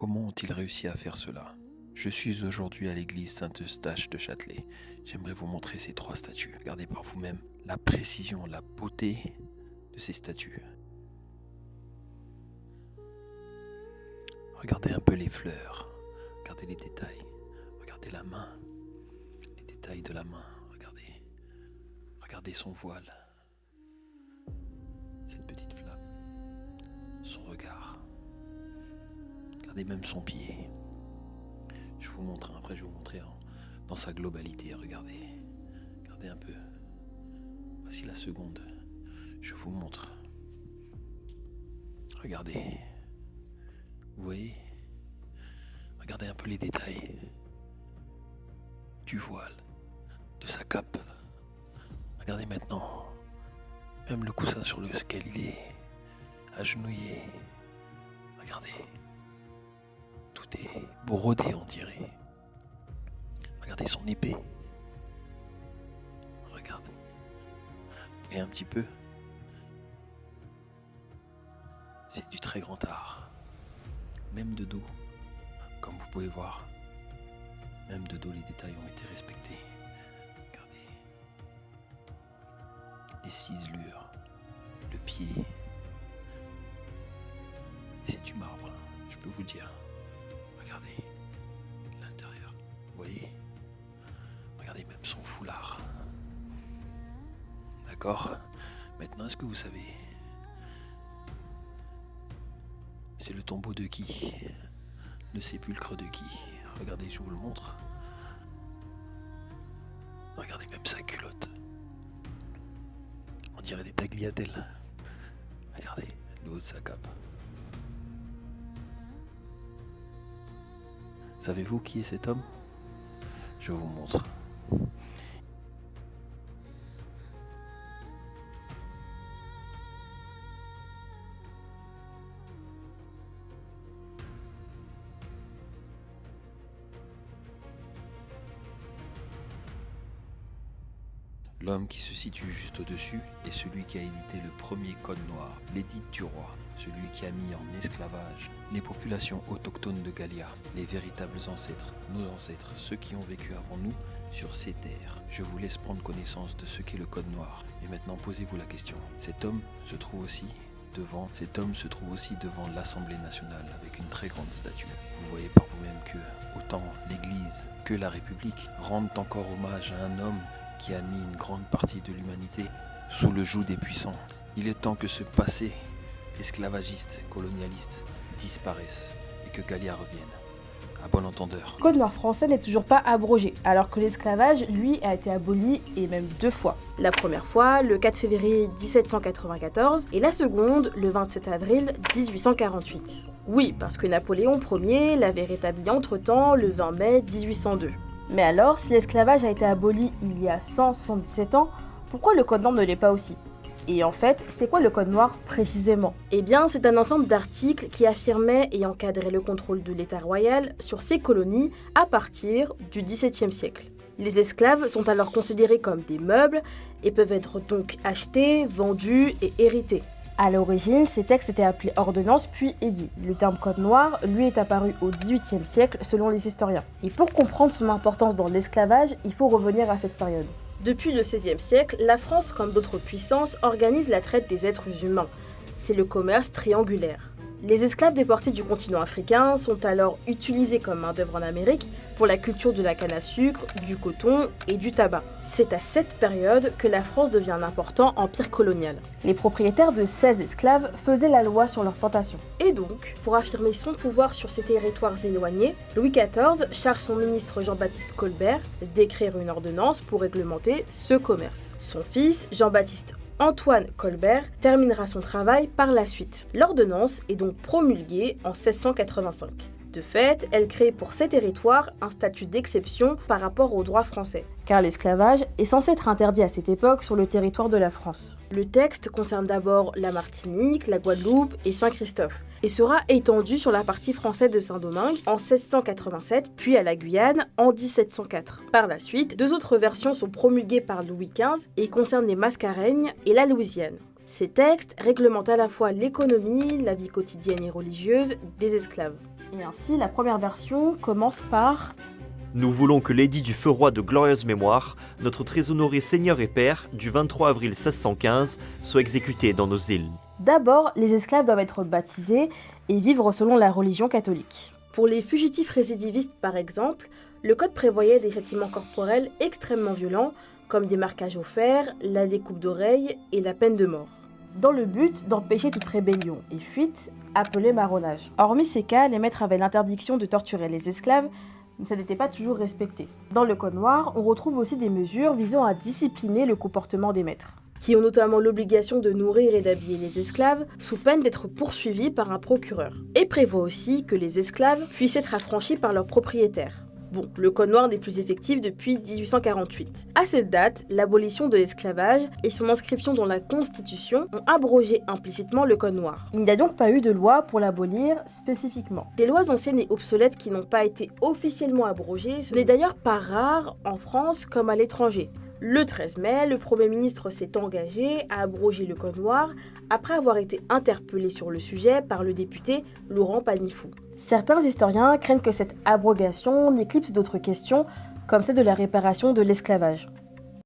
Comment ont-ils réussi à faire cela? Je suis aujourd'hui à l'église Saint-Eustache de Châtelet. J'aimerais vous montrer ces 3 statues. Regardez par vous-même la précision, la beauté de ces statues. Regardez un peu les fleurs. Regardez les détails. Regardez la main. Les détails de la main. Regardez. Regardez son voile. Cette petite flamme. Son regard. Regardez même son pied. Je vous montre, après je vais vous montrer dans sa globalité. Regardez. Regardez un peu. Voici la seconde. Je vous montre. Regardez. Vous voyez? Regardez un peu les détails. Du voile. De sa cape. Regardez maintenant. Même le coussin sur lequel il est agenouillé. Regardez. Tout est brodé, on dirait. Regardez son épée. Regarde. Et un petit peu. C'est du très grand art. Même de dos. Comme vous pouvez voir. Même de dos, les détails ont été respectés. Regardez. Les ciselures. Le pied. Et c'est du marbre, je peux vous dire. Regardez l'intérieur, vous voyez? Regardez même son foulard. D'accord? Maintenant, est-ce que vous savez? C'est le tombeau de qui? Le sépulcre de qui? Regardez, je vous le montre. Regardez même sa culotte. On dirait des tagliatelles. Regardez le haut de sa cape. Savez-vous qui est cet homme? Je vous montre. L'homme qui se situe juste au-dessus est celui qui a édité le premier code noir, l'édit du roi, celui qui a mis en esclavage les populations autochtones de Gallia, les véritables ancêtres, nos ancêtres, ceux qui ont vécu avant nous sur ces terres. Je vous laisse prendre connaissance de ce qu'est le code noir. Et maintenant posez-vous la question. Cet homme se trouve aussi devant l'Assemblée nationale avec une très grande statue. Vous voyez par vous-même que autant l'Église que la République rendent encore hommage à un homme qui a mis une grande partie de l'humanité sous le joug des puissants. Il est temps que ce passé esclavagiste, colonialiste disparaisse et que Gallia revienne. À bon entendeur. Le code noir français n'est toujours pas abrogé, alors que l'esclavage, lui, a été aboli, et même 2 fois. La première fois, le 4 février 1794, et la seconde, le 27 avril 1848. Oui, parce que Napoléon Ier l'avait rétabli entre-temps le 20 mai 1802. Mais alors, si l'esclavage a été aboli il y a 177 ans, pourquoi le code noir ne l'est pas aussi? Et en fait, c'est quoi le code noir précisément? Eh bien, c'est un ensemble d'articles qui affirmaient et encadraient le contrôle de l'État royal sur ces colonies à partir du XVIIe siècle. Les esclaves sont alors considérés comme des meubles et peuvent être donc achetés, vendus et hérités. À l'origine, ces textes étaient appelés ordonnances puis édits. Le terme code noir, lui, est apparu au XVIIIe siècle selon les historiens. Et pour comprendre son importance dans l'esclavage, il faut revenir à cette période. Depuis le XVIe siècle, la France, comme d'autres puissances, organise la traite des êtres humains. C'est le commerce triangulaire. Les esclaves déportés du continent africain sont alors utilisés comme main-d'œuvre en Amérique pour la culture de la canne à sucre, du coton et du tabac. C'est à cette période que la France devient un important empire colonial. Les propriétaires de 16 esclaves faisaient la loi sur leurs plantations. Et donc, pour affirmer son pouvoir sur ces territoires éloignés, Louis XIV charge son ministre Jean-Baptiste Colbert d'écrire une ordonnance pour réglementer ce commerce. Son fils, Jean-Baptiste Antoine Colbert terminera son travail par la suite. L'ordonnance est donc promulguée en 1685. De fait, elle crée pour ces territoires un statut d'exception par rapport au droit français, car l'esclavage est censé être interdit à cette époque sur le territoire de la France. Le texte concerne d'abord la Martinique, la Guadeloupe et Saint-Christophe, et sera étendu sur la partie française de Saint-Domingue en 1687, puis à la Guyane en 1704. Par la suite, 2 autres versions sont promulguées par Louis XV et concernent les Mascareignes et la Louisiane. Ces textes réglementent à la fois l'économie, la vie quotidienne et religieuse des esclaves. Et ainsi, la première version commence par Nous voulons que l'édit du feu roi de glorieuse mémoire, notre très honoré Seigneur et Père, du 23 avril 1615, soit exécuté dans nos îles. D'abord, les esclaves doivent être baptisés et vivre selon la religion catholique. Pour les fugitifs récidivistes, par exemple, le code prévoyait des châtiments corporels extrêmement violents, comme des marquages au fer, la découpe d'oreilles et la peine de mort, dans le but d'empêcher toute rébellion et fuite, appelée marronnage. Hormis ces cas, les maîtres avaient l'interdiction de torturer les esclaves, mais ça n'était pas toujours respecté. Dans le Code noir, on retrouve aussi des mesures visant à discipliner le comportement des maîtres, qui ont notamment l'obligation de nourrir et d'habiller les esclaves, sous peine d'être poursuivis par un procureur, et prévoit aussi que les esclaves puissent être affranchis par leur propriétaire. Bon, le Code noir n'est plus effectif depuis 1848. À cette date, l'abolition de l'esclavage et son inscription dans la Constitution ont abrogé implicitement le Code noir. Il n'y a donc pas eu de loi pour l'abolir spécifiquement. Des lois anciennes et obsolètes qui n'ont pas été officiellement abrogées, ce n'est d'ailleurs pas rare en France comme à l'étranger. Le 13 mai, le Premier ministre s'est engagé à abroger le Code noir après avoir été interpellé sur le sujet par le député Laurent Panifou. Certains historiens craignent que cette abrogation n'éclipse d'autres questions, comme celle de la réparation de l'esclavage.